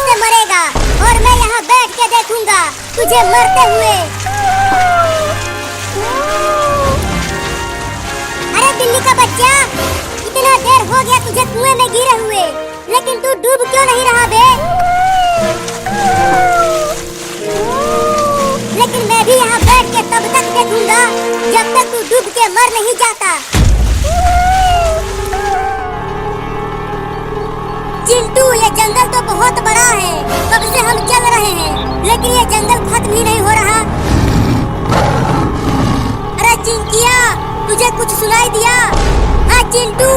कैसे मरेगा और मैं यहाँ बैठ के देखूंगा तुझे मरते हुए। अरे बिल्ली का बच्चा, इतना देर हो गया तुझे कुएं में गिरे हुए, लेकिन तू डूब क्यों नहीं रहा बे? लेकिन मैं भी यहाँ बैठ के तब तक देखूंगा जब तक तू डूब के मर नहीं जाता। चिंटू, ये जंगल तो बहुत बड़ा है, कब से हम चल रहे हैं, लेकिन ये जंगल खत्म ही नहीं हो रहा। अरे चिंकिया, तुझे कुछ सुनाई दिया? हाँ चिंटू,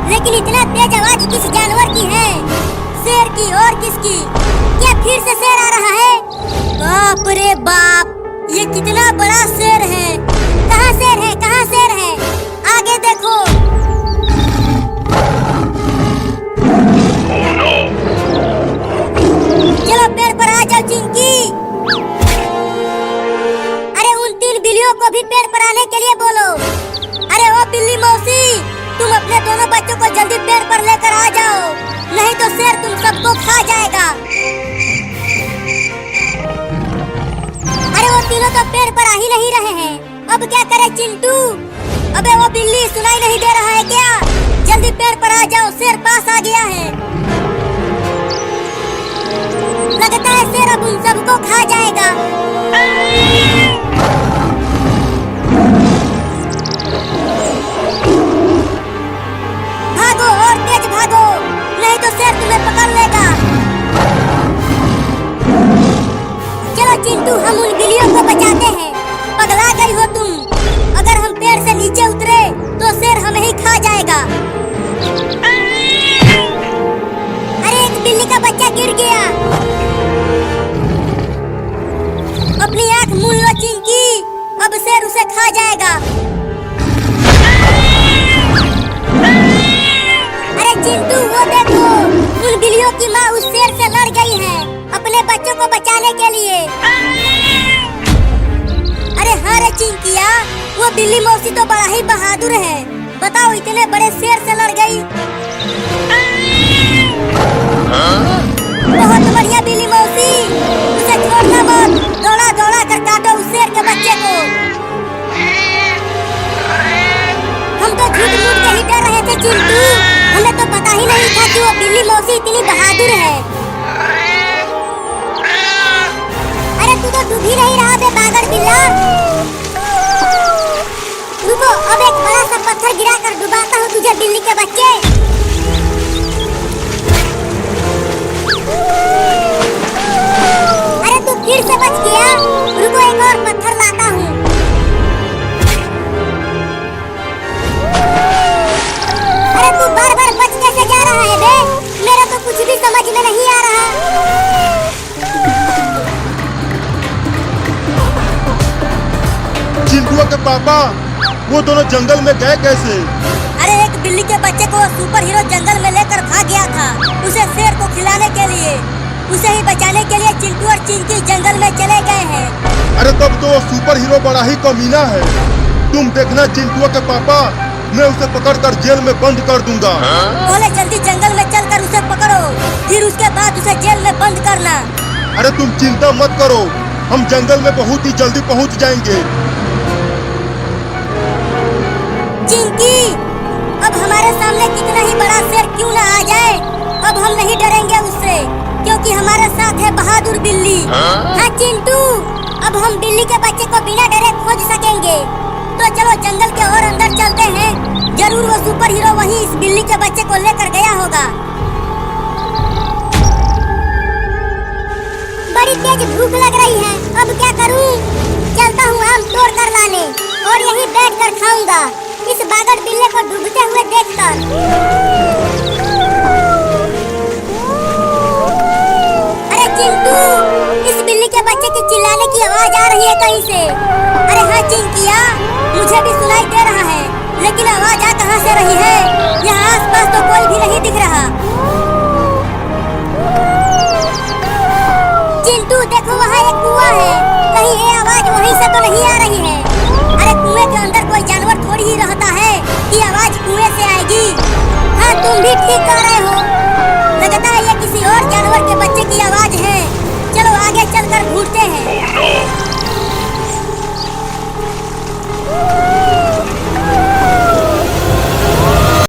लेकिन इतना तेज आवाज किस जानवर की है? शेर की और किसकी? क्या फिर से शेर आ रहा है? बाप रे बाप, ये कितना बड़ा शेर है। कहाँ शेर है, कहाँ शेर है? आगे देखो। चलो पेड़ पर आ जाओ चिंकी। अरे उन 3 बिल्लियों को भी पेड़ पर आने के लिए बोलो। अरे ओ बिल्ली मौसी, तुम अपने दोनों बच्चों को जल्दी पेड़ पर लेकर आ जाओ, नहीं तो शेर तुम सबको खा जाएगा। अरे वो तीनों तो पेड़ पर आ ही नहीं रहे हैं, अब क्या करे चिंटू? अबे वो बिल्ली सुनाई नहीं दे रहा है क्या? जल्दी पेड़ पर आ जाओ, शेर पास आ गया है। लगता है शेर अब उन सबको खा जाएगा। भागो और तेज भागो, नहीं तो शेर तुम्हें पकड़ लेगा। चलो चिंटू, हम उन बिल्लियों को बचाते हैं। पगला गई हो तुम? अगर हम पेड़ से नीचे उतरे तो शेर हमें ही खा जाएगा। अरे एक बिल्ली का बच्चा गिर गया। अपनी आँख मूंद लो चिंकी, अब शेर उसे खा जाएगा। अरे चिंटू, वो देखो, उन बिल्लियों की माँ उस शेर से लड़ गई है अपने बच्चों को बचाने के लिए। अरे हाँ रे चिंकिया, वो बिल्ली मौसी तो बड़ा ही बहादुर है। बताओ, इतने बड़े शेर से लड़ गई। बहुत बढ़िया बिल्ली मौसी, उसे छोड़ना मत, दौड़ा दौड़ा कर काटो उस शेर के बच्चे को। हम तो झूठ मूठ के ही डर रहे थे चिंटू, हमें तो पता ही नहीं था कि वो बिल्ली मौसी इतनी बहादुर है। अरे तू तो डूब ही नहीं रहा बे बागर बिल्ला। रुको, अब एक बड़ा सा पत्थर गिरा कर डुबाता हूँ तुझे बिल्ली के बच्चे। अरे तू फिर से बच गया, रुको एक और पत्थर लाता हूँ। अरे तू बार बार बच कैसे जा रहा है बे? मेरा तो कुछ भी समझ में नहीं आ रहा। चिंटू के पापा, वो दोनों जंगल में गए कैसे? अरे एक बिल्ली के बच्चे को सुपर हीरो जंगल में लेकर भाग गया था, उसे शेर को खिलाने के लिए। उसे ही बचाने के लिए चिंटू और चिंकी जंगल में चले गए हैं। अरे तब तो वो सुपर हीरो बड़ा ही कमीना है। तुम देखना चिंटू के पापा, मैं उसे पकड़कर जेल में बंद कर दूंगा। पहले जल्दी जंगल में चलकर उसे पकड़ो, फिर उसके बाद उसे जेल में बंद करना। अरे तुम चिंता मत करो, हम जंगल में बहुत ही जल्दी पहुंच जाएंगे। चिंकी, अब हमारे सामने कितना ही बड़ा शेर क्यों न आ जाए, अब हम नहीं डरेंगे उससे, क्योंकि हमारे साथ है बहादुर बिल्ली। हाँ चिंटू, अब हम बिल्ली के बच्चे को बिना डरे खोज सकेंगे। तो चलो जंगल के और अंदर चलते हैं, जरूर वो सुपर हीरो वहीं इस बिल्ली के बच्चे को लेकर गया होगा। बड़ी तेज भूख लग रही है, अब क्या करूं? चलता हूँ आम तोड़ कर लाने और यहीं बैठ कर खाऊंगा, इस बागर बिल्ले को डूबते हुए देखकर। अरे चिंटू, इस बिल्ली के बच्चे की चिल्लाने की आवाज आ रही है कहीं से। अरे हाँ चिंकिया, मुझे भी सुनाई दे रहा है, लेकिन आवाज आ कहाँ से रही है? यहाँ आसपास तो कोई भी नहीं दिख रहा। चिंटू देखो, वहाँ एक कुआं है, कहीं ये आवाज वहीं से तो नहीं आ रही है? अरे कुएं के अंदर कोई जानवर थोड़ी ही रहता है कि आवाज कुएं से आएगी। हाँ तुम भी ठीक कह रहे हो, लगता है ये किसी और जानवर के बच्चे की आवाज ढूंढते हैं।